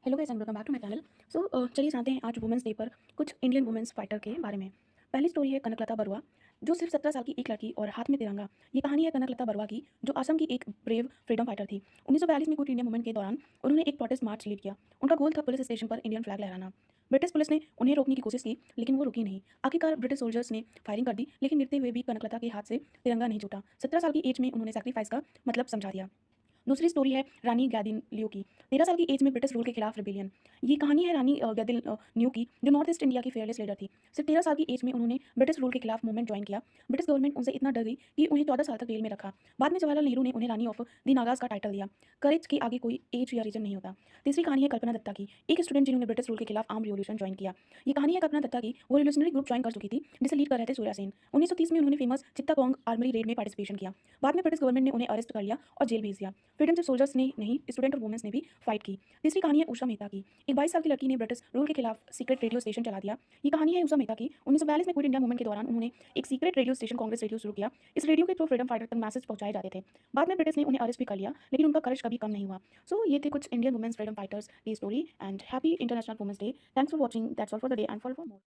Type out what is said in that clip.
Hello guys and welcome back to my channel. चलिए जानते हैं आज वुमेंस डे पर कुछ इंडियन वुमेंस फाइटर के बारे में। पहली स्टोरी है कनकलता बरुआ, जो सिर्फ 17 साल की एक लड़की और हाथ में तिरंगा। ये कहानी है कनकलता बरुआ की, जो असम की एक ब्रेव फ्रीडम फाइटर थी। 1942 में क्विट इंडिया मूवमेंट के दौरान उन्होंने एक प्रोटेस्ट मार्च लीड किया। उनका गोल था पुलिस स्टेशन पर इंडियन फ्लैग लहराना। ब्रिटिश पुलिस ने उन्हें रोकने की कोशिश की, लेकिन वो रुकी नहीं। आखिरकार ब्रिटिश सोल्जर्स ने फायरिंग कर दी, लेकिन गिरते हुए भी कनकलता के हाथ से तिरंगा नहीं छूटा। 17 साल की एज में उन्होंने सैक्रिफाइस का मतलब समझा दिया। दूसरी स्टोरी है रानी गैदिन-लियू की। 13 साल की एज में ब्रिटिश रूल के खिलाफ रिबेलियन। ये कहानी है रानी गैदिन-न्यू की, जो नॉर्थ ईस्ट इंडिया की फियरलेस लीडर थी। सिर्फ 13 साल की एज में उन्होंने ब्रिटिश रूल के खिलाफ मूवमेंट ज्वाइन किया। ब्रिटिश गवर्नमेंट उनसे इतना डर गई कि उन्हें 14 साल तक जेल में रखा। बाद में जवाहरलाल नेहरू ने उन्हें रानी ऑफ द नागाज़ का टाइटल दिया। करेज के आगे कोई एज या रीजन नहीं होता। तीसरी कहानी है कल्पना दत्ता की, एक स्टूडेंट जिन्होंने ब्रिटिश रूल के खिलाफ आर्म रिवॉल्यूशन ज्वाइन किया। ये कहानी है कल्पना दत्ता की, वो रिवॉल्यूशनरी ग्रुप ज्वाइन कर चुकी थी, जिसे लीड कर रहे थे सूर्या सेन। 1930 में उन्होंने फेमस चित्तागोंग आर्मरी रेड में पार्टिसिपेशन किया। बाद में ब्रिटिश गवर्नमेंट ने उन्हें अरेस्ट कर लिया और जेल भेज दिया। फ्रीडम सिर्फ सोल्जर्स ने नहीं, स्टूडेंट और वुमेन्स ने भी फाइट की। तीसरी कहानी है उषा मेहता की, एक 22 साल की लड़की ने ब्रिटिश रूल के खिलाफ सीक्रेट रेडियो स्टेशन चला दिया। ये कहानी है उषा मेहता की। 1942 में क्विट इंडिया मूवमेंट के दौरान उन्होंने एक secret radio station Congress radio शुरू किया। इस रेडियो के थ्रू फ्रीडम फाइटर तक मैसेज पहुंचाए जाते थे। बाद में ब्रिटिश ने उन्हें अरेस्ट भी कर लिया, लेकिन उनका करेज कभी कम नहीं हुआ। ये थे कुछ इंडियन वुमेन्स फ्रीडम फाइटर्स की स्टोरी। And happy international women's day. Thanks for watching, that's all for the day and for more.